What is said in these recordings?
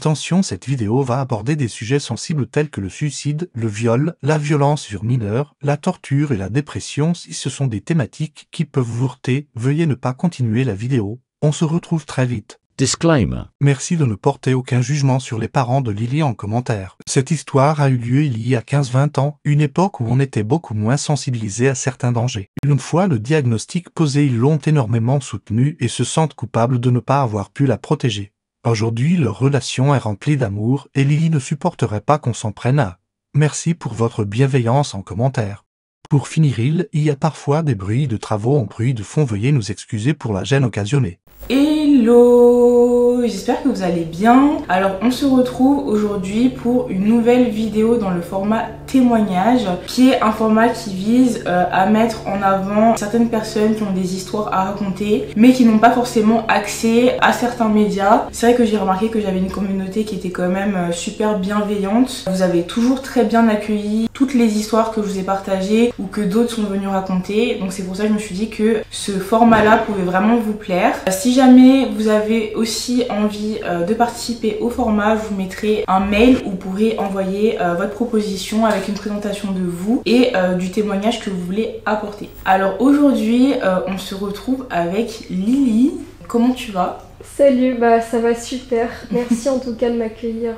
Attention, cette vidéo va aborder des sujets sensibles tels que le suicide, le viol, la violence sur mineurs, la torture et la dépression. Si ce sont des thématiques qui peuvent vous heurter, veuillez ne pas continuer la vidéo. On se retrouve très vite. Disclaimer. Merci de ne porter aucun jugement sur les parents de Lily en commentaire. Cette histoire a eu lieu il y a 15-20 ans, une époque où on était beaucoup moins sensibilisé à certains dangers. Une fois le diagnostic posé, ils l'ont énormément soutenue et se sentent coupables de ne pas avoir pu la protéger. Aujourd'hui, leur relation est remplie d'amour et Lily ne supporterait pas qu'on s'en prenne à. Merci pour votre bienveillance en commentaire. Pour finir, il y a parfois des bruits de travaux en bruit de fond, veuillez nous excuser pour la gêne occasionnée. Hello, j'espère que vous allez bien. Alors on se retrouve aujourd'hui pour une nouvelle vidéo dans le format témoignage, qui est un format qui vise à mettre en avant certaines personnes qui ont des histoires à raconter mais qui n'ont pas forcément accès à certains médias. C'est vrai que j'ai remarqué que j'avais une communauté qui était quand même super bienveillante. Vous avez toujours très bien accueilli toutes les histoires que je vous ai partagées ou que d'autres sont venus raconter, donc c'est pour ça que je me suis dit que ce format là pouvait vraiment vous plaire. Si jamais vous avez aussi envie de participer au format, je vous mettrai un mail où vous pourrez envoyer votre proposition avec une présentation de vous et du témoignage que vous voulez apporter. Alors aujourd'hui on se retrouve avec Lily. Comment tu vas ? Salut, ça va super. Merci en tout cas de m'accueillir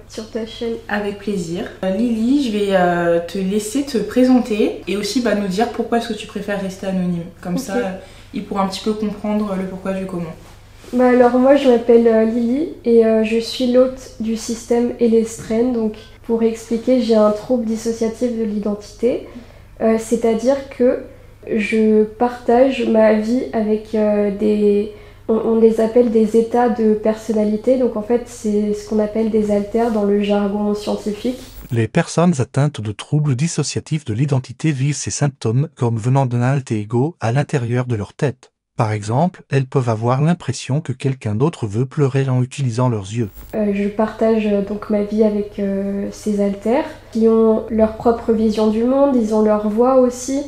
sur ta chaîne. Avec plaisir. Lily, je vais te laisser te présenter et aussi nous dire pourquoi est-ce que tu préfères rester anonyme. Comme ça, ils pourront un petit peu comprendre le pourquoi du comment. Alors moi je m'appelle Lily et je suis l'hôte du système Elestren. Donc pour expliquer, j'ai un trouble dissociatif de l'identité. C'est-à-dire que je partage ma vie avec on les appelle des états de personnalité, donc en fait c'est ce qu'on appelle des alters dans le jargon scientifique. Les personnes atteintes de troubles dissociatifs de l'identité vivent ces symptômes comme venant d'un alter ego à l'intérieur de leur tête. Par exemple, elles peuvent avoir l'impression que quelqu'un d'autre veut pleurer en utilisant leurs yeux. Je partage donc ma vie avec ces alters qui ont leur propre vision du monde, ils ont leur voix aussi.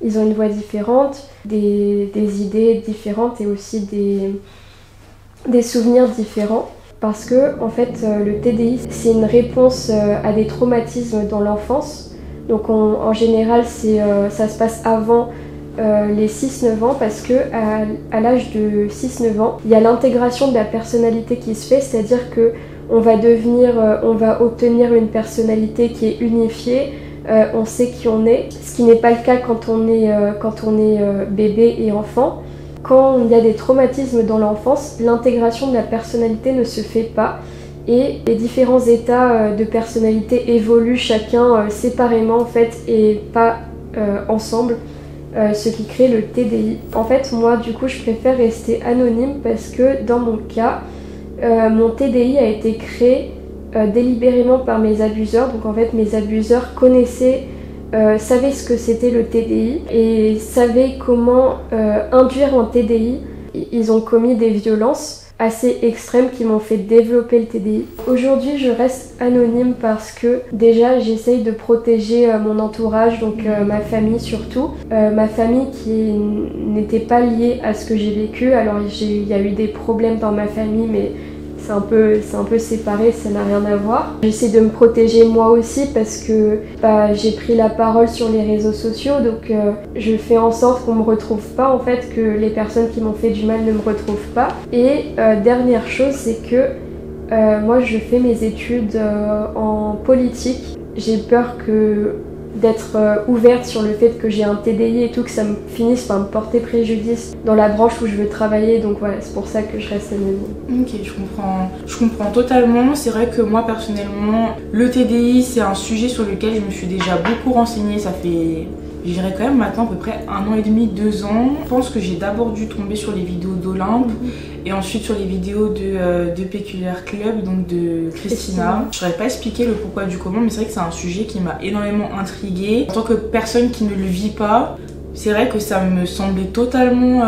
Ils ont une voix différente, des idées différentes et aussi des souvenirs différents. Parce que, en fait, le TDI, c'est une réponse à des traumatismes dans l'enfance. Donc, en général, ça se passe avant les 6-9 ans parce que à l'âge de 6-9 ans, il y a l'intégration de la personnalité qui se fait, c'est-à-dire qu'on va obtenir une personnalité qui est unifiée. On sait qui on est, ce qui n'est pas le cas quand on est bébé et enfant. Quand il y a des traumatismes dans l'enfance, l'intégration de la personnalité ne se fait pas et les différents états de personnalité évoluent chacun séparément en fait et pas ensemble, ce qui crée le TDI. En fait, moi du coup je préfère rester anonyme parce que dans mon cas, mon TDI a été créé délibérément par mes abuseurs. Donc en fait mes abuseurs savaient ce que c'était le TDI et savaient comment induire un TDI. Ils ont commis des violences assez extrêmes qui m'ont fait développer le TDI. Aujourd'hui je reste anonyme parce que déjà j'essaye de protéger mon entourage, donc ma famille surtout. Ma famille qui n'était pas liée à ce que j'ai vécu. Alors il y a eu des problèmes dans ma famille mais c'est un peu séparé, ça n'a rien à voir. J'essaie de me protéger moi aussi parce que j'ai pris la parole sur les réseaux sociaux, donc je fais en sorte qu'on me retrouve pas, en fait, que les personnes qui m'ont fait du mal ne me retrouvent pas. Et dernière chose, c'est que moi je fais mes études en politique. J'ai peur d'être ouverte sur le fait que j'ai un TDI et tout, que ça me finisse par me porter préjudice dans la branche où je veux travailler, donc voilà, c'est pour ça que je reste anonyme. Ok, je comprends totalement. C'est vrai que moi personnellement, le TDI c'est un sujet sur lequel je me suis déjà beaucoup renseignée, ça fait, je dirais quand même maintenant à peu près 1 an et demi, 2 ans. Je pense que j'ai d'abord dû tomber sur les vidéos d'Olympe et ensuite sur les vidéos de Peculiar Club, donc de Christina. Je saurais pas expliquer le pourquoi du comment, mais c'est vrai que c'est un sujet qui m'a énormément intriguée. En tant que personne qui ne le vit pas, c'est vrai que ça me semblait totalement,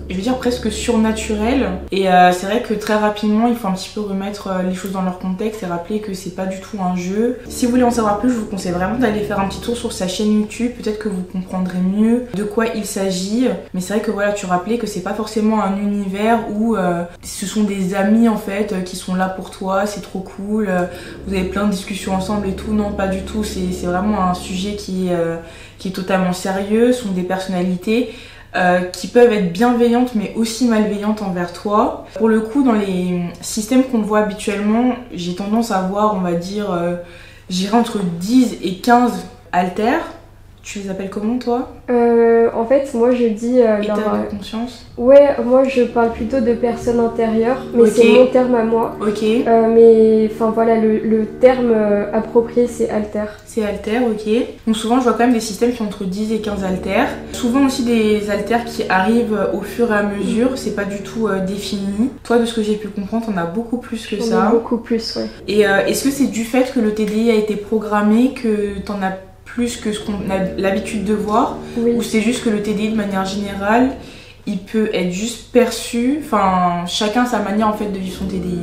je veux dire presque surnaturel. Et c'est vrai que très rapidement, il faut un petit peu remettre les choses dans leur contexte et rappeler que c'est pas du tout un jeu. Si vous voulez en savoir plus, je vous conseille vraiment d'aller faire un petit tour sur sa chaîne YouTube. Peut-être que vous comprendrez mieux de quoi il s'agit. Mais c'est vrai que voilà, tu rappelais que c'est pas forcément un univers où ce sont des amis en fait qui sont là pour toi, c'est trop cool, vous avez plein de discussions ensemble et tout. Non, pas du tout. C'est vraiment un sujet qui est totalement sérieux. Ce sont des personnalités qui peuvent être bienveillantes mais aussi malveillantes envers toi. Pour le coup, dans les systèmes qu'on voit habituellement, j'ai tendance à voir, on va dire, j'irai entre 10 et 15 alters. Tu les appelles comment toi? En fait, moi je dis... État de conscience. Ouais, moi je parle plutôt de personne intérieure, mais Ok. c'est mon terme à moi. Ok. Mais enfin voilà, le terme approprié c'est alter. C'est alters, ok. Donc souvent je vois quand même des systèmes qui ont entre 10 et 15 alters. Souvent aussi des alters qui arrivent au fur et à mesure, c'est pas du tout défini. Toi, de ce que j'ai pu comprendre, t'en as beaucoup plus que On ça. est beaucoup plus, ouais. Et est-ce que c'est du fait que le TDI a été programmé que t'en as plus que ce qu'on a l'habitude de voir, Oui. ou c'est juste que le TDI de manière générale, il peut être juste perçu, enfin chacun a sa manière en fait de vivre son TDI.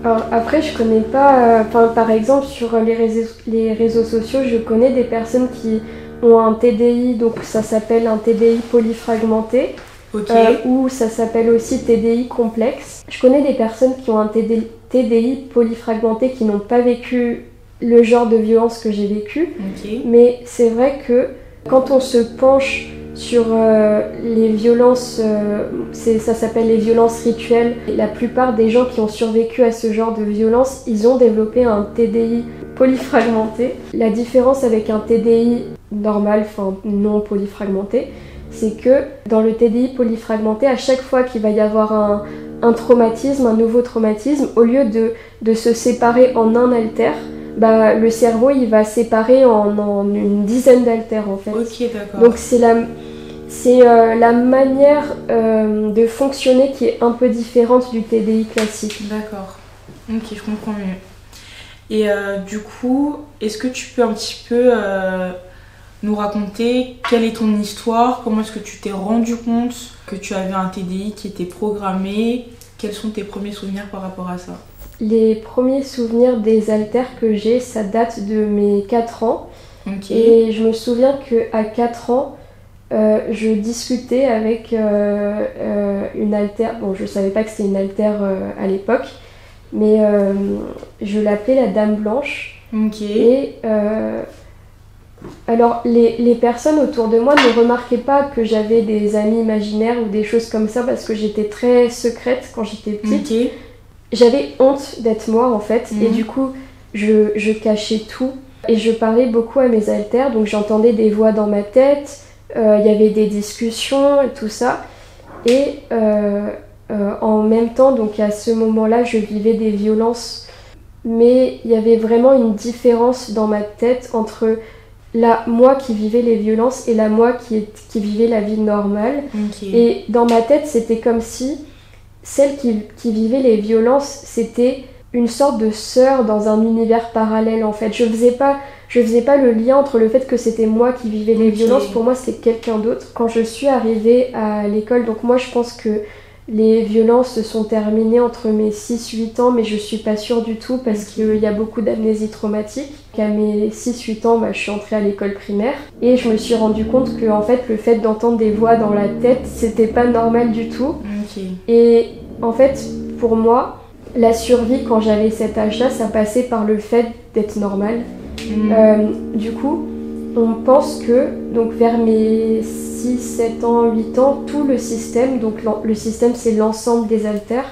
Alors après, je connais pas... par exemple, sur les réseaux sociaux, je connais des personnes qui ont un TDI, donc ça s'appelle un TDI polyfragmenté, Ok. ou ça s'appelle aussi TDI complexe. Je connais des personnes qui ont un TDI polyfragmenté qui n'ont pas vécu le genre de violence que j'ai vécu, Ok. mais c'est vrai que quand on se penche sur les violences, ça s'appelle les violences rituelles, la plupart des gens qui ont survécu à ce genre de violence, ils ont développé un TDI polyfragmenté. La différence avec un TDI normal, enfin non polyfragmenté, c'est que dans le TDI polyfragmenté, à chaque fois qu'il va y avoir un traumatisme, un nouveau traumatisme, au lieu de se séparer en un alter, bah, le cerveau il va séparer en une dizaine d'alters en fait. Ok, d'accord. Donc c'est la manière de fonctionner qui est un peu différente du TDI classique. D'accord. Ok, je comprends mieux. Et du coup, est-ce que tu peux un petit peu nous raconter quelle est ton histoire? Comment est-ce que tu t'es rendu compte que tu avais un TDI qui était programmé? Quels sont tes premiers souvenirs par rapport à ça? Les premiers souvenirs des alters que j'ai, ça date de mes 4 ans. Ok. Et je me souviens qu'à 4 ans, je discutais avec une altère. Bon, je savais pas que c'était une altère à l'époque, mais je l'appelais la Dame Blanche. Ok. Et alors, les personnes autour de moi ne remarquaient pas que j'avais des amis imaginaires ou des choses comme ça parce que j'étais très secrète quand j'étais petite. Ok. J'avais honte d'être moi en fait, et Mhm. du coup, je cachais tout. Et je parlais beaucoup à mes alters, donc j'entendais des voix dans ma tête, il y avait des discussions et tout ça. Et en même temps, donc à ce moment-là, je vivais des violences. Mais il y avait vraiment une différence dans ma tête entre la moi qui vivait les violences et la moi qui vivait la vie normale. Ok. Et dans ma tête, c'était comme si celle qui vivait les violences, c'était une sorte de sœur dans un univers parallèle en fait. Je faisais pas le lien entre le fait que c'était moi qui vivais les Ok. violences, pour moi c'était quelqu'un d'autre. Quand je suis arrivée à l'école, donc moi je pense que les violences se sont terminées entre mes 6-8 ans, mais je suis pas sûre du tout parce qu'il y a beaucoup d'amnésie traumatique. À mes 6-8 ans, je suis entrée à l'école primaire et je me suis rendu compte que en fait, le fait d'entendre des voix dans la tête, c'était pas normal du tout. Ok. Et en fait, pour moi, la survie quand j'avais cet âge-là, ça passait par le fait d'être normale. Du coup, on pense que donc vers mes 6, 7 ans, 8 ans, tout le système, donc le système c'est l'ensemble des alters,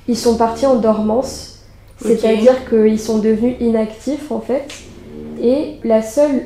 ils sont partis en dormance, Ok. c'est-à-dire qu'ils sont devenus inactifs en fait. Et la seule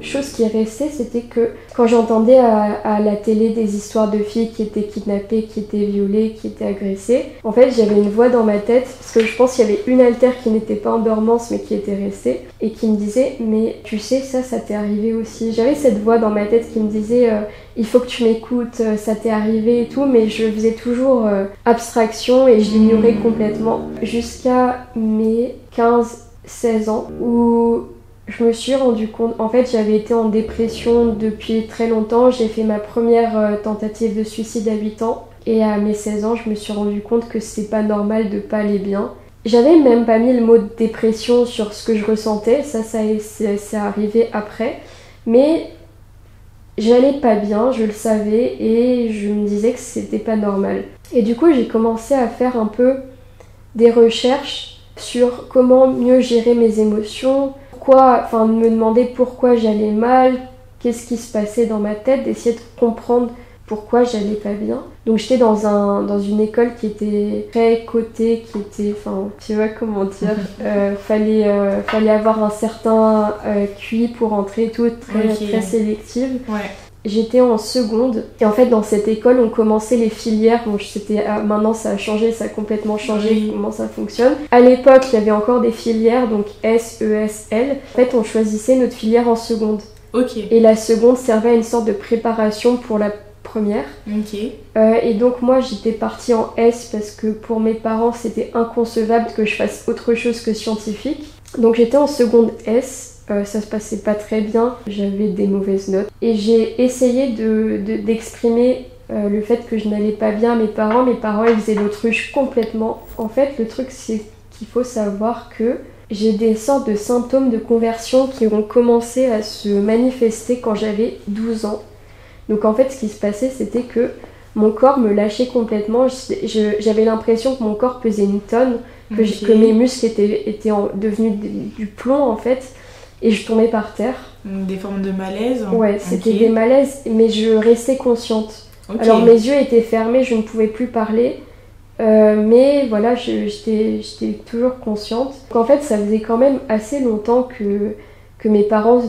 chose qui est restée, c'était que quand j'entendais à la télé des histoires de filles qui étaient kidnappées, qui étaient violées, qui étaient agressées, en fait j'avais une voix dans ma tête, parce que je pense qu'il y avait une altère qui n'était pas en dormance mais qui était restée, et qui me disait « mais tu sais, ça t'est arrivé aussi ». J'avais cette voix dans ma tête qui me disait il faut que tu m'écoutes, ça t'est arrivé et tout, mais je faisais toujours abstraction et je l'ignorais complètement. Jusqu'à mes 15-16 ans, où je me suis rendu compte, en fait j'avais été en dépression depuis très longtemps, j'ai fait ma première tentative de suicide à 8 ans et à mes 16 ans je me suis rendu compte que c'est pas normal de pas aller bien. J'avais même pas mis le mot de dépression sur ce que je ressentais, c'est arrivé après, mais j'allais pas bien, je le savais et je me disais que c'était pas normal. Et du coup j'ai commencé à faire un peu des recherches sur comment mieux gérer mes émotions, me demander pourquoi j'allais mal, qu'est-ce qui se passait dans ma tête, d'essayer de comprendre pourquoi j'allais pas bien. Donc j'étais dans une école qui était très cotée, tu vois comment dire, fallait avoir un certain QI pour entrer, tout très sélective. Ouais. J'étais en seconde et en fait dans cette école on commençait les filières, maintenant ça a changé, ça a complètement changé comment ça fonctionne. À l'époque il y avait encore des filières, donc S, E, S, L. En fait on choisissait notre filière en seconde. Ok. Et la seconde servait à une sorte de préparation pour la première. Ok. Et donc moi j'étais partie en S parce que pour mes parents c'était inconcevable que je fasse autre chose que scientifique. Donc j'étais en seconde S. Ça se passait pas très bien, j'avais des mauvaises notes. Et j'ai essayé d'exprimer le fait que je n'allais pas bien à mes parents. Mes parents, ils faisaient l'autruche complètement. En fait, le truc, c'est qu'il faut savoir que j'ai des sortes de symptômes de conversion qui ont commencé à se manifester quand j'avais 12 ans. Donc en fait, ce qui se passait, c'était que mon corps me lâchait complètement. J'avais l'impression que mon corps pesait une tonne, que mes muscles étaient devenus du plomb, en fait. Et je tombais par terre. Des formes de malaise? Ouais, c'était des malaises, mais je restais consciente. Okay. Alors mes yeux étaient fermés, je ne pouvais plus parler, mais voilà, j'étais toujours consciente. Donc, en fait, ça faisait quand même assez longtemps que mes parents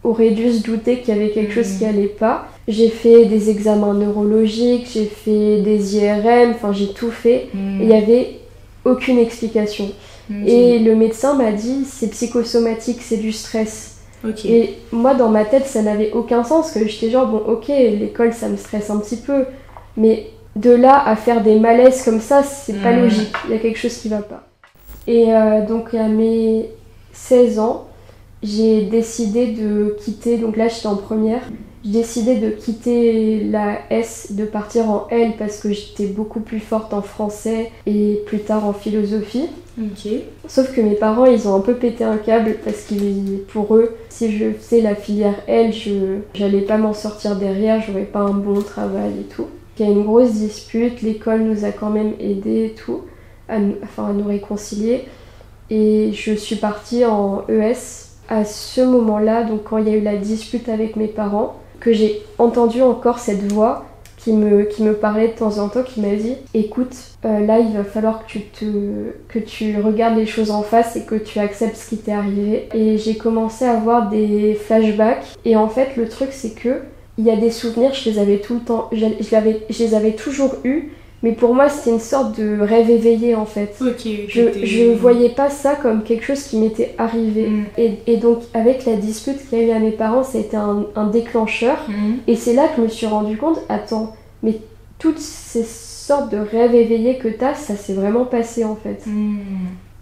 auraient dû se douter qu'il y avait quelque chose qui allait pas. J'ai fait des examens neurologiques, j'ai fait des IRM, j'ai tout fait. Et il n'y avait aucune explication. Et le médecin m'a dit c'est psychosomatique, c'est du stress. Et moi dans ma tête ça n'avait aucun sens, que j'étais genre bon ok l'école ça me stresse un petit peu, mais de là à faire des malaises comme ça c'est pas logique, il y a quelque chose qui va pas. Et donc à mes 16 ans j'ai décidé de quitter, donc là j'étais en première, j'ai décidé de quitter la S, de partir en L parce que j'étais beaucoup plus forte en français et plus tard en philosophie. Sauf que mes parents ils ont un peu pété un câble parce que pour eux si je faisais la filière L j'allais pas m'en sortir derrière, j'aurais pas un bon travail et tout. Il y a une grosse dispute, l'école nous a quand même aidés et tout à nous réconcilier et je suis partie en ES. À ce moment-là, donc quand il y a eu la dispute avec mes parents, que j'ai entendu encore cette voix qui me parlait de temps en temps, qui m'a dit « Écoute, là il va falloir que tu regardes les choses en face et que tu acceptes ce qui t'est arrivé. » Et j'ai commencé à avoir des flashbacks. Et en fait, le truc c'est que il y a des souvenirs, je les avais tout le temps, je les avais toujours eus. Mais pour moi, c'était une sorte de rêve éveillé en fait. Je voyais pas ça comme quelque chose qui m'était arrivé. Et donc, avec la dispute qu'il y a eu à mes parents, ça a été un déclencheur. Et c'est là que je me suis rendu compte, attends, mais toutes ces sortes de rêves éveillés que t'as, ça s'est vraiment passé en fait.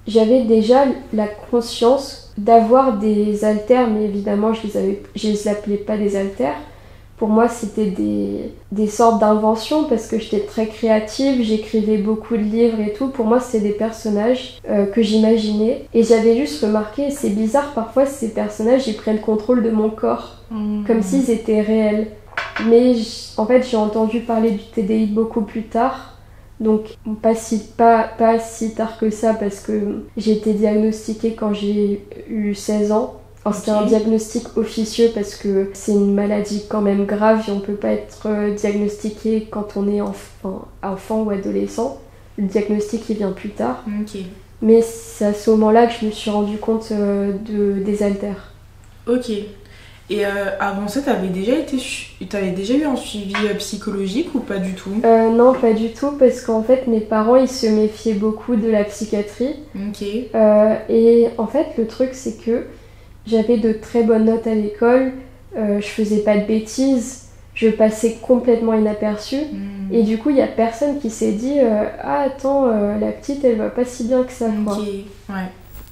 J'avais déjà la conscience d'avoir des haltères, mais évidemment, je les appelais pas des haltères. Pour moi, c'était des sortes d'inventions parce que j'étais très créative, j'écrivais beaucoup de livres et tout. Pour moi, c'était des personnages que j'imaginais. Et j'avais juste remarqué, c'est bizarre, parfois ces personnages, ils prennent contrôle de mon corps, comme s'ils étaient réels. Mais en fait, j'ai entendu parler du TDI beaucoup plus tard. Donc, pas si tard que ça parce que j'ai été diagnostiquée quand j'ai eu 16 ans. Alors, c'était un diagnostic officieux parce que c'est une maladie quand même grave et on peut pas être diagnostiqué quand on est enfant ou adolescent. Le diagnostic il vient plus tard. Mais c'est à ce moment-là que je me suis rendu compte des haltères. Ok. Et avant ça, t'avais déjà eu un suivi psychologique ou pas du tout? Non, pas du tout, parce qu'en fait, mes parents, ils se méfiaient beaucoup de la psychiatrie. Et en fait, le truc, c'est que j'avais de très bonnes notes à l'école, je faisais pas de bêtises, je passais complètement inaperçue. Et du coup, il y a personne qui s'est dit « Ah, attends, la petite, elle va pas si bien que ça. » Ouais.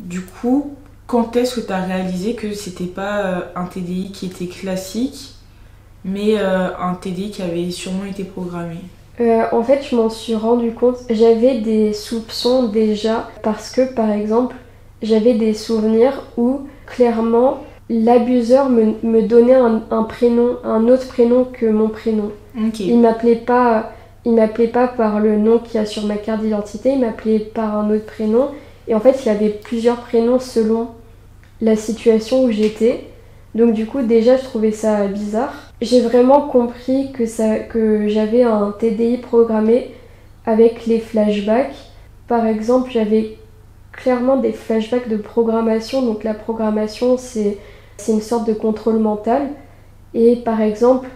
Du coup, quand est-ce que tu as réalisé que c'était pas un TDI qui était classique, mais un TDI qui avait sûrement été programmé? En fait, je m'en suis rendu compte. J'avais des soupçons déjà parce que, par exemple, j'avais des souvenirs où, clairement, l'abuseur me donnait un prénom, un autre prénom que mon prénom. Ok. Il m'appelait pas par le nom qu'il y a sur ma carte d'identité, il m'appelait par un autre prénom. Et en fait, il avait plusieurs prénoms selon la situation où j'étais. Donc du coup, déjà, je trouvais ça bizarre. J'ai vraiment compris que j'avais un TDI programmé avec les flashbacks. Par exemple, j'avais clairement des flashbacks de programmation. Donc la programmation, c'est une sorte de contrôle mental. Et par exemple,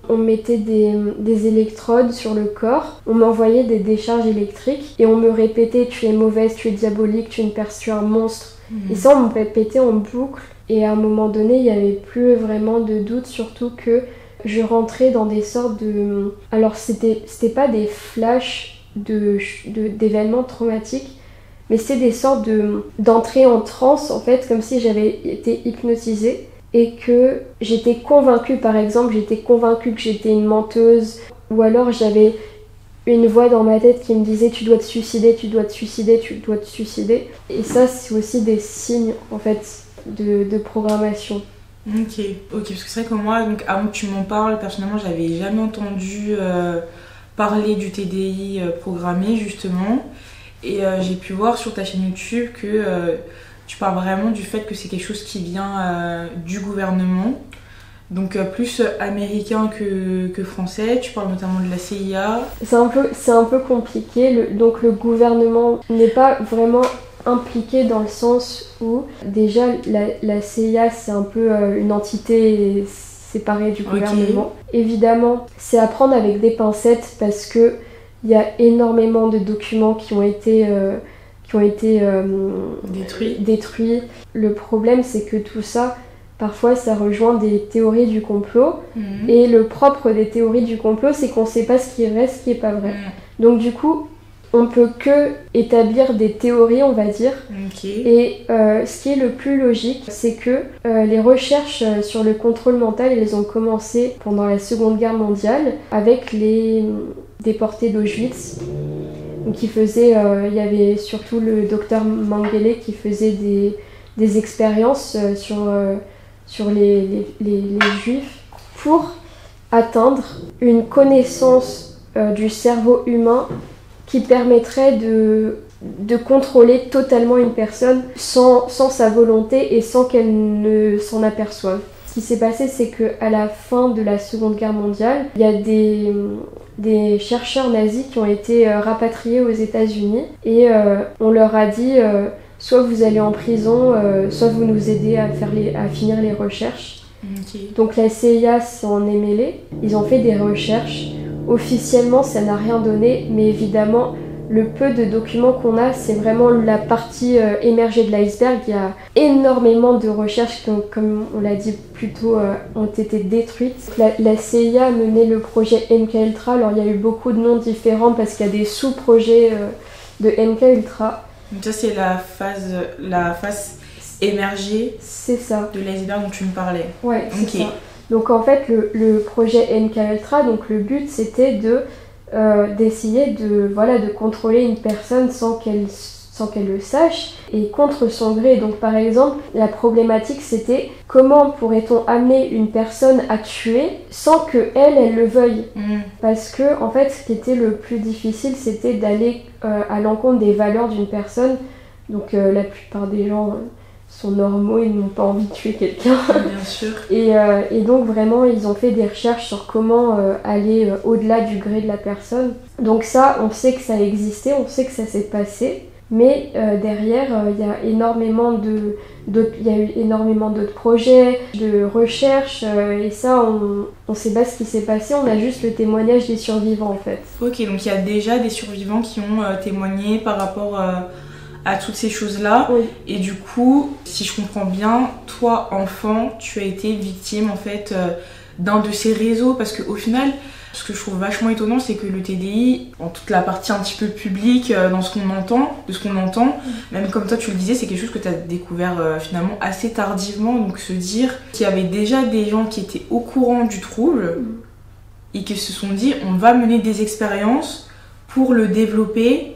on mettait des électrodes sur le corps, on m'envoyait des décharges électriques et on me répétait « tu es mauvaise, tu es diabolique, tu es une perse, tu es un monstre ». Et ça, on me répétait en boucle. Et à un moment donné, il n'y avait plus vraiment de doute, surtout que je rentrais dans des sortes de... Alors, c'était pas des flashs d'événements traumatiques, mais c'était des sortes d'entrée en transe, en fait, comme si j'avais été hypnotisée et que j'étais convaincue, par exemple, que j'étais une menteuse, ou alors j'avais une voix dans ma tête qui me disait « tu dois te suicider, tu dois te suicider, tu dois te suicider ». Et ça, c'est aussi des signes, en fait, de programmation. Ok, parce que c'est vrai que moi, donc, avant que tu m'en parles, personnellement, j'avais jamais entendu parler du TDI programmé, justement. Et j'ai pu voir sur ta chaîne YouTube que tu parles vraiment du fait que c'est quelque chose qui vient du gouvernement. Donc plus américain que français. Tu parles notamment de la CIA. C'est un peu compliqué. Donc le gouvernement n'est pas vraiment impliqué dans le sens où déjà la CIA c'est un peu une entité séparée du gouvernement. Évidemment, c'est à prendre avec des pincettes parce que il y a énormément de documents qui ont été détruits. Le problème c'est que tout ça, parfois ça rejoint des théories du complot. Et le propre des théories du complot, c'est qu'on ne sait pas ce qui est vrai, ce qui n'est pas vrai. Donc du coup, on peut que établir des théories, on va dire. Et ce qui est le plus logique, c'est que les recherches sur le contrôle mental, elles ont commencé pendant la Seconde Guerre mondiale avec les déportés d'Auschwitz. Donc il y avait surtout le docteur Mengele qui faisait des expériences sur les juifs pour atteindre une connaissance du cerveau humain qui permettrait de contrôler totalement une personne sans sa volonté et sans qu'elle ne s'en aperçoive. Ce qui s'est passé, c'est qu'à la fin de la Seconde Guerre mondiale, il y a des chercheurs nazis qui ont été rapatriés aux États-Unis et on leur a dit soit vous allez en prison, soit vous nous aidez à finir les recherches. Donc la CIA s'en est mêlée, ils ont fait des recherches. Officiellement, ça n'a rien donné, mais évidemment, le peu de documents qu'on a, c'est vraiment la partie émergée de l'iceberg. Il y a énormément de recherches qui, comme on l'a dit plus tôt, ont été détruites. La CIA a mené le projet MKUltra. Alors, il y a eu beaucoup de noms différents parce qu'il y a des sous-projets de MKUltra. Donc ça, c'est la phase émergée de l'iceberg dont tu me parlais. Ouais, c'est ça. Donc en fait, le projet MKUltra, donc le but c'était d'essayer de contrôler une personne sans qu'elle le sache et contre son gré. Donc par exemple, la problématique c'était comment pourrait-on amener une personne à tuer sans qu'elle le veuille. Parce que en fait, ce qui était le plus difficile, c'était d'aller à l'encontre des valeurs d'une personne. Donc la plupart des gens sont normaux, ils n'ont pas envie de tuer quelqu'un. Bien sûr. Et donc vraiment, ils ont fait des recherches sur comment aller au-delà du gré de la personne. Donc ça, on sait que ça a existé, on sait que ça s'est passé. Mais derrière, il y a eu énormément d'autres projets, de recherches. Et ça, on ne sait pas ce qui s'est passé, on a juste le témoignage des survivants en fait. Ok, donc il y a déjà des survivants qui ont témoigné par rapport à toutes ces choses-là. Oui. Et du coup, si je comprends bien, toi, enfant, tu as été victime en fait d'un de ces réseaux, parce qu'au final, ce que je trouve vachement étonnant, c'est que le TDI, en toute la partie un petit peu publique, dans ce qu'on entend, même comme toi tu le disais, c'est quelque chose que tu as découvert finalement assez tardivement, donc se dire qu'il y avait déjà des gens qui étaient au courant du trouble et qui se sont dit on va mener des expériences pour le développer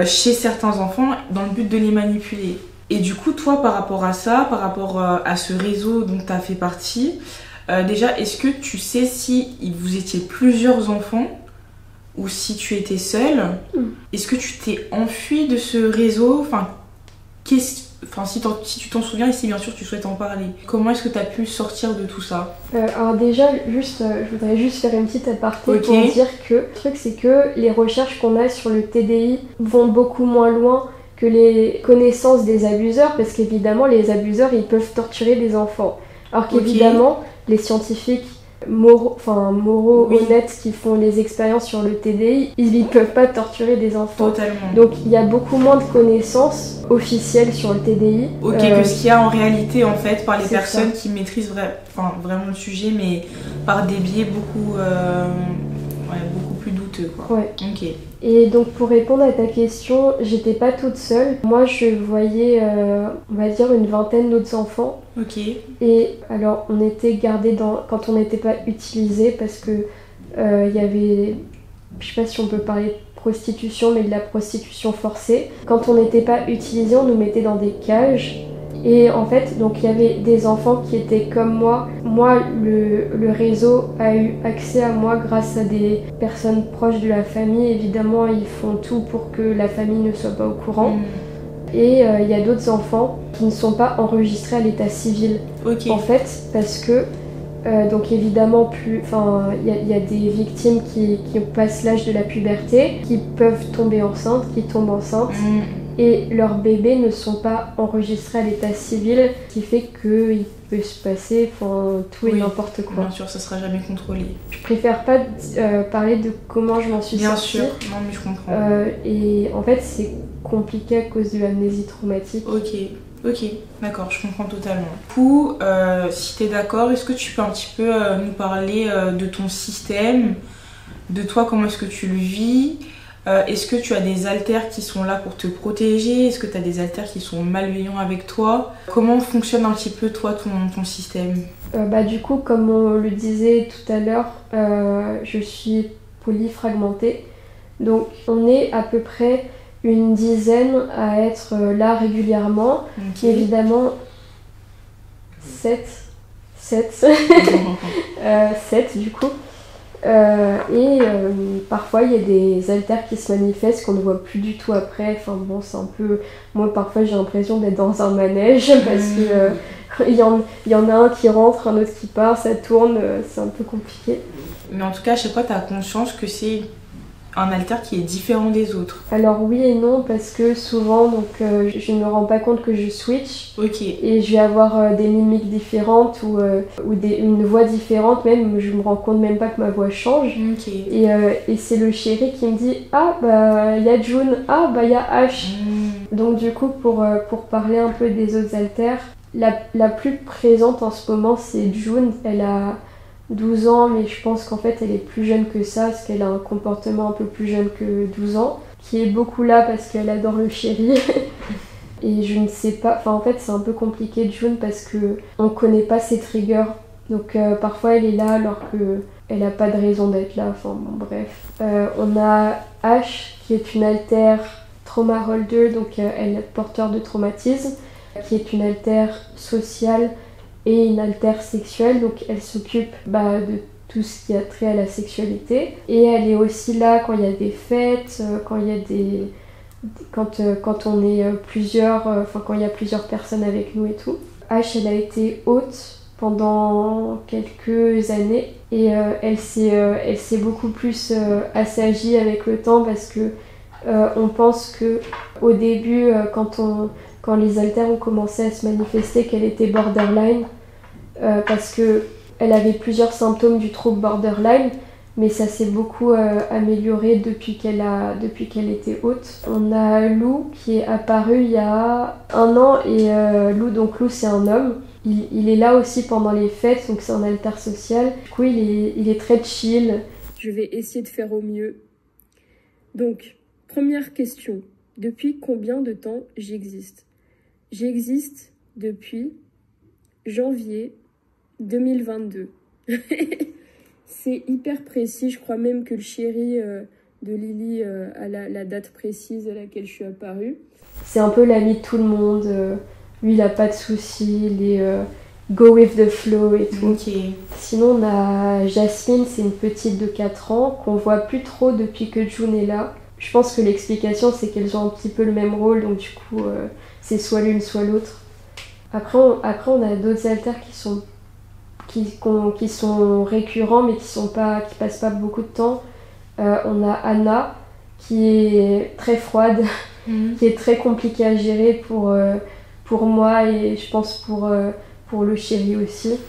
chez certains enfants dans le but de les manipuler. Et du coup, toi, par rapport à ça, par rapport à ce réseau dont tu as fait partie, déjà, est-ce que tu sais si vous étiez plusieurs enfants ou si tu étais seule? Est-ce que tu t'es enfui de ce réseau? Si tu t'en souviens et si bien sûr tu souhaites en parler. Comment est-ce que tu as pu sortir de tout ça? Alors déjà, je voudrais juste faire une petite aparté pour dire que le truc c'est que les recherches qu'on a sur le TDI vont beaucoup moins loin que les connaissances des abuseurs, parce qu'évidemment les abuseurs ils peuvent torturer des enfants. Alors qu'évidemment les scientifiques moraux, honnêtes qui font les expériences sur le TDI, ils ne peuvent pas torturer des enfants. Totalement. Donc il y a beaucoup moins de connaissances officielles sur le TDI. Que ce qu'il y a en réalité en fait par les personnes qui maîtrisent vraiment le sujet, mais par des biais beaucoup plus douteux, quoi. Ouais. Ok. Et donc pour répondre à ta question, j'étais pas toute seule. Moi je voyais, on va dire, une vingtaine d'autres enfants. Ok. Et alors on était gardés quand on n'était pas utilisés, parce que il y avait, je sais pas si on peut parler de prostitution, mais de la prostitution forcée. Quand on n'était pas utilisés, on nous mettait dans des cages. Et en fait, donc il y avait des enfants qui étaient comme moi. Moi, le réseau a eu accès à moi grâce à des personnes proches de la famille. Évidemment, ils font tout pour que la famille ne soit pas au courant. Et il y a d'autres enfants qui ne sont pas enregistrés à l'état civil. En fait, parce que donc évidemment, il y a des victimes qui passent l'âge de la puberté, qui peuvent tomber enceintes, qui tombent enceintes. Et leurs bébés ne sont pas enregistrés à l'état civil, ce qui fait qu'il peut se passer tout et n'importe quoi. Bien sûr, ça sera jamais contrôlé. Je préfère pas parler de comment je m'en suis sortie. Bien sûr, non mais je comprends. Et en fait, c'est compliqué à cause de l'amnésie traumatique. Ok, d'accord, je comprends totalement. Du coup, si t'es d'accord, est-ce que tu peux un petit peu nous parler de ton système, de toi, comment est-ce que tu le vis? Est-ce que tu as des alters qui sont là pour te protéger? Est-ce que tu as des alters qui sont malveillants avec toi? Comment fonctionne un petit peu toi ton système? Du coup, comme on le disait tout à l'heure, je suis polyfragmentée. Donc on est à peu près une dizaine à être là régulièrement. Okay. Évidemment 7 du coup. Parfois il y a des alters qui se manifestent qu'on ne voit plus du tout après. C'est un peu... Moi parfois j'ai l'impression d'être dans un manège parce que il y en a un qui rentre, un autre qui part, ça tourne, c'est un peu compliqué. Mais en tout cas, à chaque fois tu as conscience que c'est un alter qui est différent des autres. Alors oui et non, parce que souvent je ne me rends pas compte que je switch. Et je vais avoir des mimiques différentes ou une voix différente, même je me rends compte même pas que ma voix change. Et c'est le chéri qui me dit il y a June, il y a Ash. Donc du coup pour parler un peu des autres alters, la plus présente en ce moment c'est June. Elle a 12 ans, mais je pense qu'en fait elle est plus jeune que ça, parce qu'elle a un comportement un peu plus jeune que 12 ans, qui est beaucoup là parce qu'elle adore le chéri. Et je ne sais pas, en fait c'est un peu compliqué June parce que on connaît pas ses triggers. Donc parfois elle est là alors que elle a pas de raison d'être là, bref. On a Ash qui est une altère trauma holder, donc elle est porteur de traumatisme, qui est une altère sociale et une altère sexuelle, donc elle s'occupe de tout ce qui a trait à la sexualité. Et elle est aussi là quand il y a des fêtes, quand il y a quand on est plusieurs, quand il y a plusieurs personnes avec nous et tout. Ash, elle a été hôte pendant quelques années et elle s'est beaucoup plus assagie avec le temps parce que on pense que au début, quand les alters ont commencé à se manifester, qu'elle était borderline. Parce qu'elle avait plusieurs symptômes du trouble borderline, mais ça s'est beaucoup amélioré depuis qu'elle était hôte. On a Lou qui est apparu il y a 1 an, et Lou c'est un homme. il est là aussi pendant les fêtes, donc c'est un alter social. Du coup, il est très chill. Je vais essayer de faire au mieux. Donc, première question. Depuis combien de temps j'existe? J'existe depuis janvier 2022. C'est hyper précis. Je crois même que le chéri de Lily a la date précise à laquelle je suis apparue. C'est un peu l'ami de tout le monde. Lui, il a pas de soucis. Il est go with the flow et tout. Ok. Sinon, on a Jasmine, c'est une petite de 4 ans qu'on voit plus trop depuis que June est là. Je pense que l'explication, c'est qu'elles ont un petit peu le même rôle, donc du coup, c'est soit l'une, soit l'autre. Après, on a d'autres alters qui sont récurrents, mais qui passent pas beaucoup de temps. On a Anna, qui est très froide, qui est très compliquée à gérer pour moi et je pense pour le chéri aussi.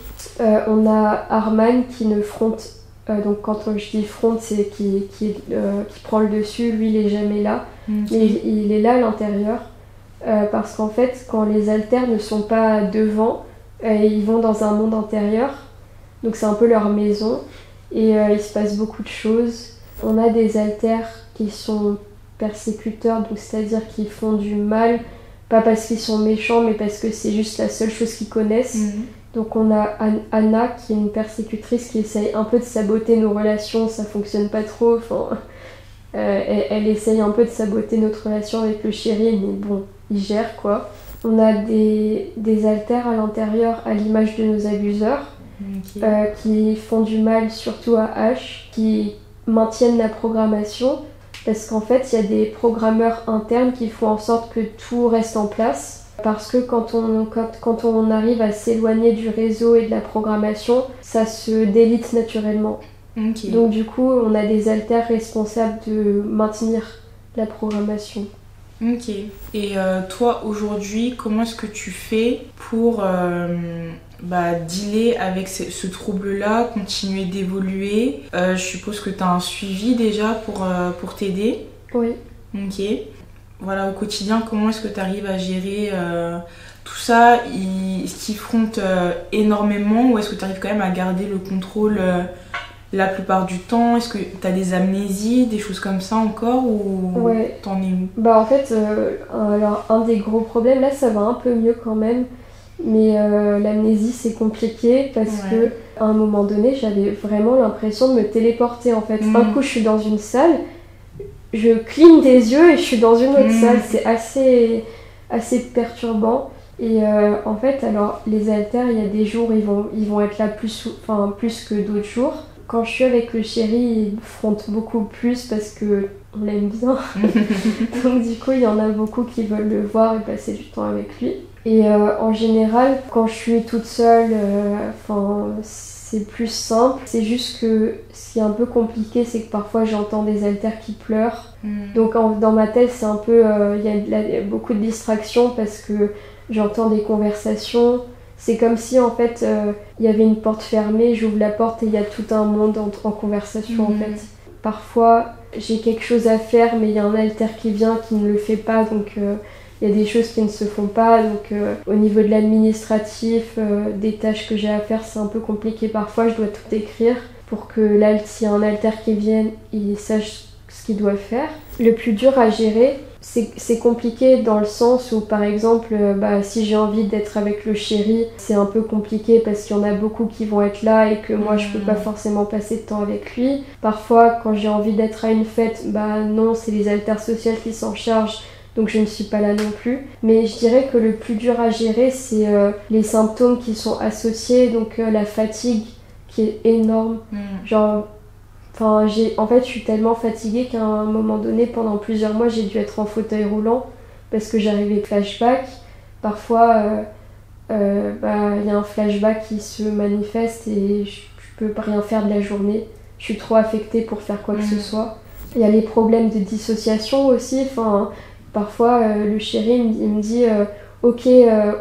On a Arman qui ne fronte. Donc quand je dis front, c'est qui prend le dessus, lui il est jamais là, mais il est là à l'intérieur, parce qu'en fait quand les alters ne sont pas devant, ils vont dans un monde intérieur, donc c'est un peu leur maison, et il se passe beaucoup de choses. On a des alters qui sont persécuteurs, donc c'est-à-dire qu'ils font du mal, pas parce qu'ils sont méchants, mais parce que c'est juste la seule chose qu'ils connaissent. Donc on a Anna qui est une persécutrice qui essaye un peu de saboter nos relations, ça fonctionne pas trop, enfin, elle essaye un peu de saboter notre relation avec le chéri, mais bon, il gère quoi. On a des alters à l'intérieur à l'image de nos abuseurs, qui font du mal surtout à Ash, qui maintiennent la programmation, parce qu'en fait il y a des programmeurs internes qui font en sorte que tout reste en place. Parce que quand on arrive à s'éloigner du réseau et de la programmation, ça se délite naturellement. Donc du coup, on a des alters responsables de maintenir la programmation. Ok. Et toi, aujourd'hui, comment est-ce que tu fais pour dealer avec ce trouble-là, continuer d'évoluer? Je suppose que tu as un suivi déjà pour t'aider. Oui. Ok. Voilà, au quotidien, comment est-ce que tu arrives à gérer tout ça? Est-ce qu'ils frontent énormément ou est-ce que tu arrives quand même à garder le contrôle la plupart du temps? Est-ce que tu as des amnésies, des choses comme ça encore ou t'en es où? En fait, alors un des gros problèmes, là ça va un peu mieux quand même, mais l'amnésie c'est compliqué parce que à un moment donné j'avais vraiment l'impression de me téléporter en fait. Un coup je suis dans une salle, je cligne des yeux et je suis dans une autre salle, c'est assez perturbant. Et en fait, alors les alters, il y a des jours ils vont être là plus que d'autres jours. Quand je suis avec le chéri, il fronte beaucoup plus parce que on l'aime bien. Donc du coup, il y en a beaucoup qui veulent le voir et passer du temps avec lui. Et en général, quand je suis toute seule, c'est plus simple. C'est juste que ce qui est un peu compliqué, c'est que parfois j'entends des alters qui pleurent. Donc dans ma tête, c'est un peu, il y a beaucoup de distractions parce que j'entends des conversations. C'est comme si en fait il y avait une porte fermée, j'ouvre la porte et il y a tout un monde en conversation en fait. Parfois j'ai quelque chose à faire mais il y a un alter qui vient qui ne le fait pas, donc il y a des choses qui ne se font pas, donc au niveau de l'administratif, des tâches que j'ai à faire, c'est un peu compliqué parfois, je dois tout écrire pour que s'il y a un alter qui vienne, il sache ce qu'il doit faire. Le plus dur à gérer, c'est compliqué dans le sens où par exemple si j'ai envie d'être avec le chéri, c'est un peu compliqué parce qu'il y en a beaucoup qui vont être là et que moi je peux pas forcément passer de temps avec lui. Parfois quand j'ai envie d'être à une fête, non, c'est les alters sociaux qui s'en chargent, donc je ne suis pas là non plus. Mais je dirais que le plus dur à gérer, c'est les symptômes qui sont associés, donc la fatigue qui est énorme. En fait, je suis tellement fatiguée qu'à un moment donné, pendant plusieurs mois, j'ai dû être en fauteuil roulant parce que j'arrivais flashback. Parfois, y a un flashback qui se manifeste et je peux rien faire de la journée. Je suis trop affectée pour faire quoi que ce soit. Il y a les problèmes de dissociation aussi. Parfois, le chéri il me dit ok,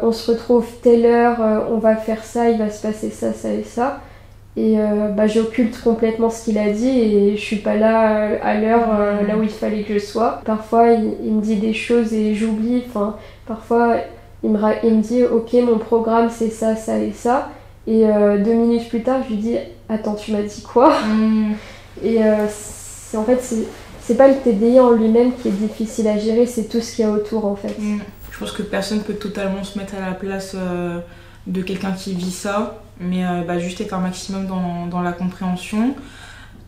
on se retrouve telle heure, on va faire ça, il va se passer ça, ça et ça. Et j'occulte complètement ce qu'il a dit et je suis pas là à l'heure là où il fallait que je sois. Parfois il me dit des choses et j'oublie. Parfois il me dit ok, mon programme c'est ça, ça et ça. Et 2 minutes plus tard, je lui dis attends, tu m'as dit quoi? Et en fait, c'est pas le TDI en lui-même qui est difficile à gérer, c'est tout ce qu'il y a autour en fait. Je pense que personne peut totalement se mettre à la place de quelqu'un qui vit ça, mais juste être un maximum dans la compréhension.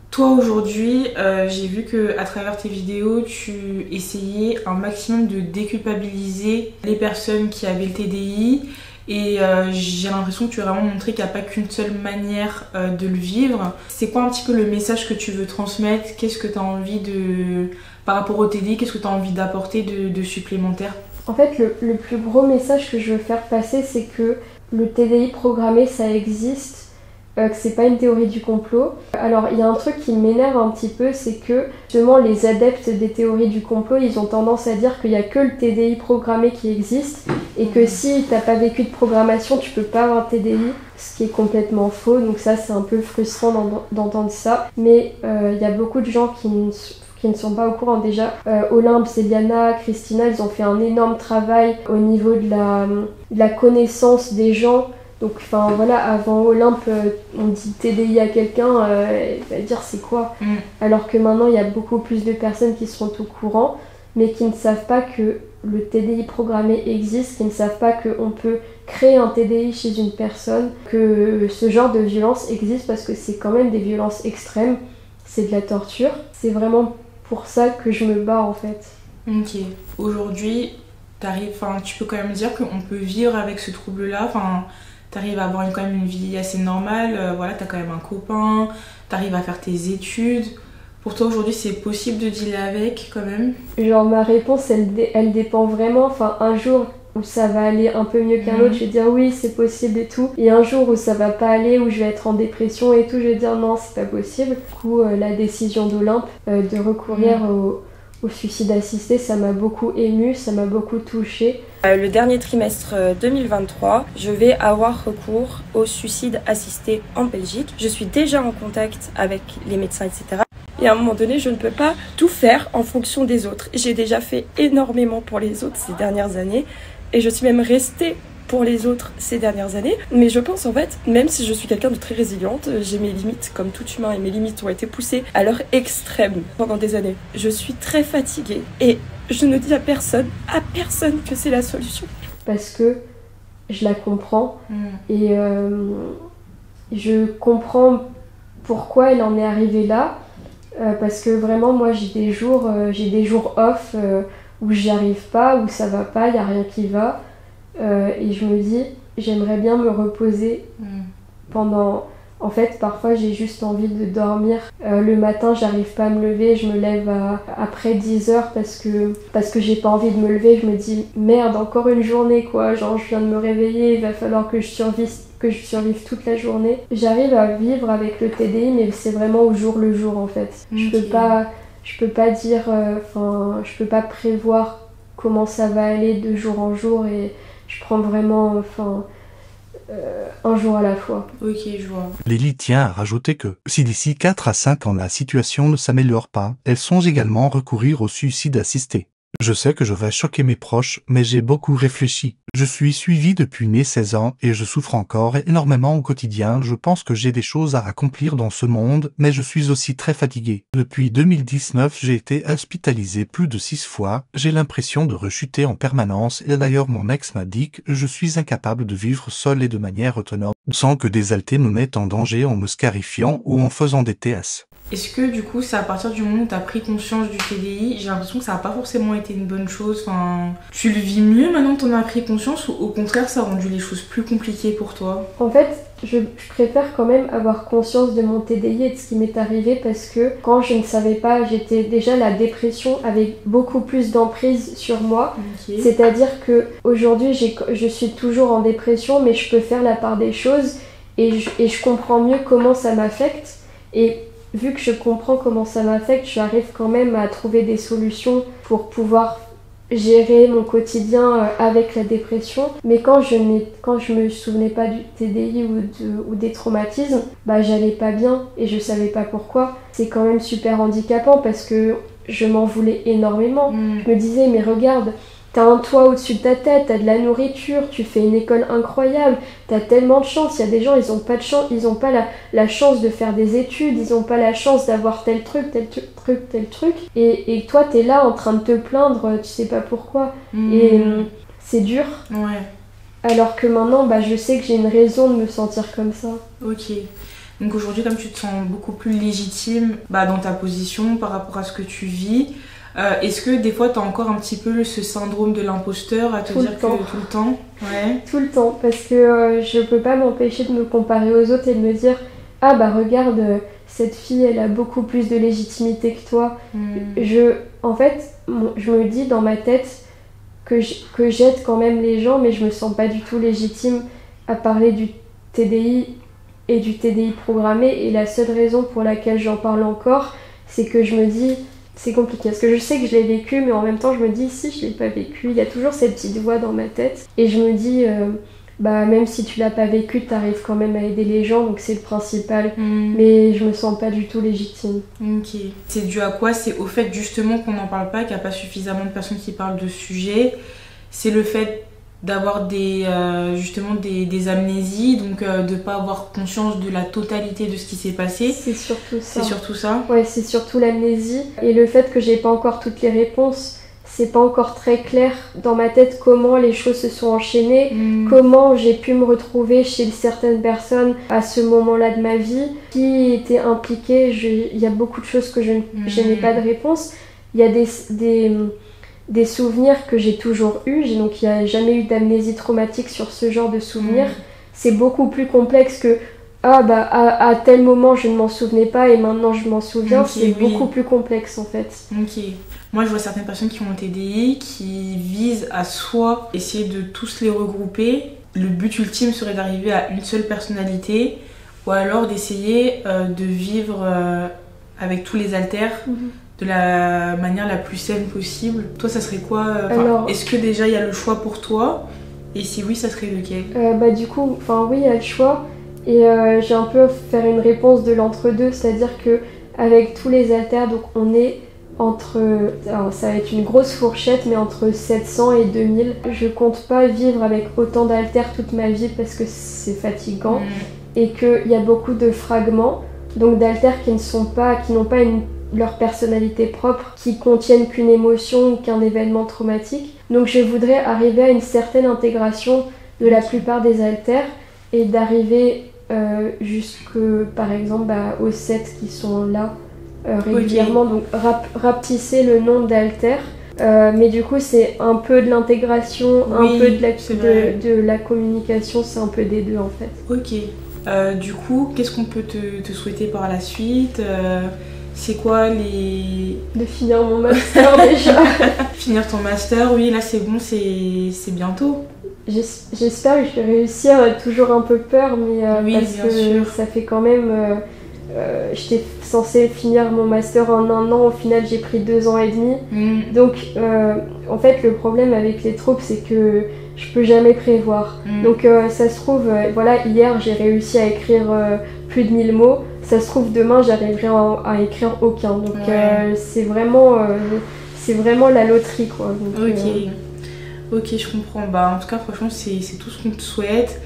Toi aujourd'hui, j'ai vu qu'à travers tes vidéos, tu essayais un maximum de déculpabiliser les personnes qui avaient le TDI. Et j'ai l'impression que tu as vraiment montré qu'il n'y a pas qu'une seule manière de le vivre. C'est quoi un petit peu le message que tu veux transmettre? Qu'est-ce que tu as envie de... Par rapport au TDI, qu'est-ce que tu as envie d'apporter de supplémentaire? En fait, le plus gros message que je veux faire passer, c'est que le TDI programmé, ça existe, que c'est pas une théorie du complot. Alors, il y a un truc qui m'énerve un petit peu, c'est que justement les adeptes des théories du complot, ils ont tendance à dire qu'il y a que le TDI programmé qui existe et que si t'as pas vécu de programmation, tu peux pas avoir un TDI, ce qui est complètement faux. Donc ça, c'est un peu frustrant d'entendre ça. Mais il y a beaucoup de gens qui ne sont pas au courant. Déjà, Olympe, Céliana, Christina, ils ont fait un énorme travail au niveau de la connaissance des gens. Donc, enfin voilà, avant Olympe, on dit TDI à quelqu'un, il va dire c'est quoi? Alors que maintenant, il y a beaucoup plus de personnes qui sont au courant, mais qui ne savent pas que le TDI programmé existe, qui ne savent pas qu'on peut créer un TDI chez une personne, que ce genre de violence existe parce que c'est quand même des violences extrêmes, c'est de la torture. C'est vraiment pour ça que je me bats en fait. Ok. Aujourd'hui, tu peux quand même dire qu'on peut vivre avec ce trouble-là. T'arrives à avoir quand même une vie assez normale, t'as quand même un copain, t'arrives à faire tes études. Pour toi aujourd'hui c'est possible de dealer avec quand même? Genre ma réponse elle dépend vraiment, un jour où ça va aller un peu mieux qu'un autre, je vais dire oui c'est possible et tout. Et un jour où ça va pas aller, où je vais être en dépression et tout, je vais dire non c'est pas possible. Du coup la décision d'Olympe de recourir au suicide assisté, ça m'a beaucoup émue, ça m'a beaucoup touchée. Le dernier trimestre 2023, je vais avoir recours au suicide assisté en Belgique. Je suis déjà en contact avec les médecins, etc. Et à un moment donné, je ne peux pas tout faire en fonction des autres. J'ai déjà fait énormément pour les autres ces dernières années et je suis même restée pour les autres ces dernières années. Mais je pense en fait, même si je suis quelqu'un de très résiliente, j'ai mes limites comme tout humain et mes limites ont été poussées à leur extrême pendant des années. Je suis très fatiguée et je ne dis à personne que c'est la solution. Parce que je la comprends et je comprends pourquoi elle en est arrivée là. Parce que vraiment, moi, j'ai des jours off où j'y arrive pas, où ça va pas, il n'y a rien qui va. Et je me dis, j'aimerais bien me reposer pendant... En fait, parfois, j'ai juste envie de dormir. Le matin, j'arrive pas à me lever, je me lève après 10 heures parce que j'ai pas envie de me lever. Je me dis, merde, encore une journée, quoi. Genre, je viens de me réveiller, il va falloir que je survive toute la journée. J'arrive à vivre avec le TDI, mais c'est vraiment au jour le jour, en fait. Je peux pas dire... je peux pas prévoir comment ça va aller de jour en jour et je prends vraiment... un jour à la fois. Ok, je vois. Lily tient à rajouter que, si d'ici 4 à 5 ans la situation ne s'améliore pas, elle songe également recourir au suicide assisté. Je sais que je vais choquer mes proches, mais j'ai beaucoup réfléchi. Je suis suivi depuis mes 16 ans et je souffre encore énormément au quotidien. Je pense que j'ai des choses à accomplir dans ce monde, mais je suis aussi très fatigué. Depuis 2019, j'ai été hospitalisé plus de 6 fois. J'ai l'impression de rechuter en permanence et d'ailleurs mon ex m'a dit que je suis incapable de vivre seul et de manière autonome, sans que des haltés me mettent en danger en me scarifiant ou en faisant des TS. Est-ce que du coup c'est à partir du moment où tu as pris conscience du TDI, j'ai l'impression que ça n'a pas forcément été une bonne chose, tu le vis mieux maintenant que tu en as pris conscience ou au contraire ça a rendu les choses plus compliquées pour toi? En fait, je préfère quand même avoir conscience de mon TDI et de ce qui m'est arrivé parce que quand je ne savais pas, la dépression avait beaucoup plus d'emprise sur moi. Okay. C'est-à-dire que aujourd'hui je suis toujours en dépression mais je peux faire la part des choses et je comprends mieux comment ça m'affecte et vu que je comprends comment ça m'affecte, j'arrive quand même à trouver des solutions pour pouvoir gérer mon quotidien avec la dépression. Mais quand je me souvenais pas du TDI ou des traumatismes, j'allais pas bien et je savais pas pourquoi. C'est quand même super handicapant parce que je m'en voulais énormément. Je me disais mais regarde, T'as un toit au-dessus de ta tête, t'as de la nourriture, tu fais une école incroyable, t'as tellement de chance. Il y a des gens, ils ont pas de chance, ils ont pas la chance de faire des études, ils ont pas la chance d'avoir tel truc. Et toi, t'es là en train de te plaindre, tu sais pas pourquoi. Et c'est dur. Ouais. Alors que maintenant, je sais que j'ai une raison de me sentir comme ça. Ok. Donc aujourd'hui, comme tu te sens beaucoup plus légitime dans ta position par rapport à ce que tu vis, est-ce que des fois tu as encore un petit peu ce syndrome de l'imposteur à te dire que tout le temps? Ouais. Tout le temps, parce que je peux pas m'empêcher de me comparer aux autres et de me dire ah regarde, cette fille elle a beaucoup plus de légitimité que toi. En fait, je me dis dans ma tête que j'aide quand même les gens, mais je me sens pas du tout légitime à parler du TDI et du TDI programmé, et la seule raison pour laquelle j'en parle encore, c'est que je me dis c'est compliqué, parce que je sais que je l'ai vécu, mais en même temps je me dis si je l'ai pas vécu, il y a toujours cette petite voix dans ma tête, et je me dis même si tu l'as pas vécu, t'arrives quand même à aider les gens, donc c'est le principal, mais je me sens pas du tout légitime. Ok. C'est dû à quoi? C'est au fait justement qu'on n'en parle pas, qu'il n'y a pas suffisamment de personnes qui parlent de ce sujet, c'est le fait d'avoir justement des amnésies, donc de pas avoir conscience de la totalité de ce qui s'est passé. C'est surtout ça. C'est surtout ça? Ouais, c'est surtout l'amnésie. Et le fait que j'ai pas encore toutes les réponses, c'est pas encore très clair dans ma tête comment les choses se sont enchaînées, comment j'ai pu me retrouver chez certaines personnes à ce moment-là de ma vie, qui étaient impliquées. Il y a beaucoup de choses que je n'ai pas de réponse. Il y a des souvenirs que j'ai toujours eus, donc il n'y a jamais eu d'amnésie traumatique sur ce genre de souvenirs. C'est beaucoup plus complexe que à tel moment je ne m'en souvenais pas et maintenant je m'en souviens. C'est beaucoup plus complexe en fait. Ok. Moi je vois certaines personnes qui ont un TDI qui visent à soit essayer de tous les regrouper, le but ultime serait d'arriver à une seule personnalité, ou alors d'essayer de vivre avec tous les haltères de la manière la plus saine possible. Toi, ça serait quoi? Est-ce que déjà il y a le choix pour toi? Et si oui, ça serait lequel? Du coup, oui, il y a le choix. Et j'ai un peu faire une réponse de l'entre-deux, c'est-à-dire que avec tous les haltères, donc on est entre, alors ça va être une grosse fourchette, mais entre 700 et 2000. Je compte pas vivre avec autant d'haltères toute ma vie parce que c'est fatigant et qu'il y a beaucoup de fragments, donc d'haltères qui n'ont pas leur personnalité propre, qui contiennent qu'une émotion ou qu'un événement traumatique. Donc je voudrais arriver à une certaine intégration de la plupart des haltères et d'arriver jusque par exemple aux 7 qui sont là régulièrement, donc rapetisser le nombre d'haltères. Mais du coup c'est un peu de l'intégration, un peu de la communication, c'est un peu des deux en fait. Ok. Du coup, qu'est-ce qu'on peut te souhaiter par la suite? C'est quoi De finir mon master déjà. Finir ton master, oui, là c'est bon, c'est bientôt. J'espère que je vais réussir, toujours un peu peur, mais parce que sûr. Ça fait quand même... j'étais censée finir mon master en 1 an, au final j'ai pris 2 ans et demi. Donc en fait le problème avec les troubles c'est que je peux jamais prévoir. Donc ça se trouve, hier j'ai réussi à écrire plus de 1000 mots. Ça se trouve demain j'arriverai à écrire aucun. Donc c'est vraiment la loterie quoi. Donc, Ok, je comprends. En tout cas franchement c'est tout ce qu'on te souhaite.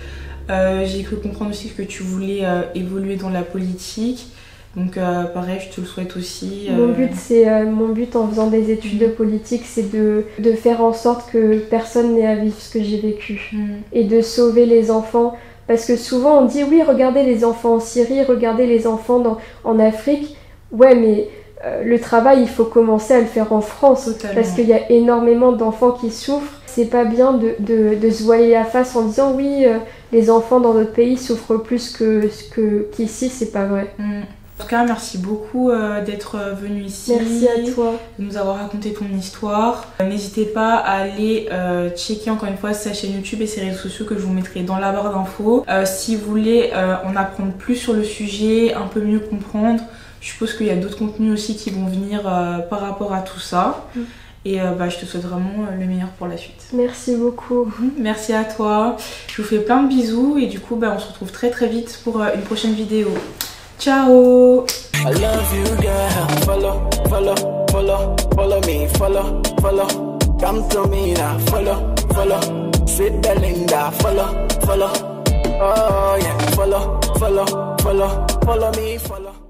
J'ai cru comprendre aussi que tu voulais évoluer dans la politique. Donc pareil, je te le souhaite aussi. Mon but en faisant des études de politique, c'est de faire en sorte que personne n'ait à vivre ce que j'ai vécu. Et de sauver les enfants. Parce que souvent on dit oui, regardez les enfants en Syrie, regardez les enfants en Afrique. Ouais, mais le travail, il faut commencer à le faire en France. Totalement. Parce qu'il y a énormément d'enfants qui souffrent. C'est pas bien de se voiler la face en disant oui, les enfants dans notre pays souffrent plus qu'ici, c'est pas vrai. En tout cas, merci beaucoup d'être venu ici. Merci à toi. De nous avoir raconté ton histoire. N'hésitez pas à aller checker encore une fois sa chaîne YouTube et ses réseaux sociaux que je vous mettrai dans la barre d'infos. Si vous voulez en apprendre plus sur le sujet, un peu mieux comprendre, je suppose qu'il y a d'autres contenus aussi qui vont venir par rapport à tout ça. Et je te souhaite vraiment le meilleur pour la suite. Merci beaucoup. Merci à toi. Je vous fais plein de bisous et du coup on se retrouve très très vite pour une prochaine vidéo. Ciao. I love you, girl. Follow me. Follow. Come to me now, follow, follow. Sweet Belinda, follow, follow. Oh yeah, follow, follow, follow, follow me, follow.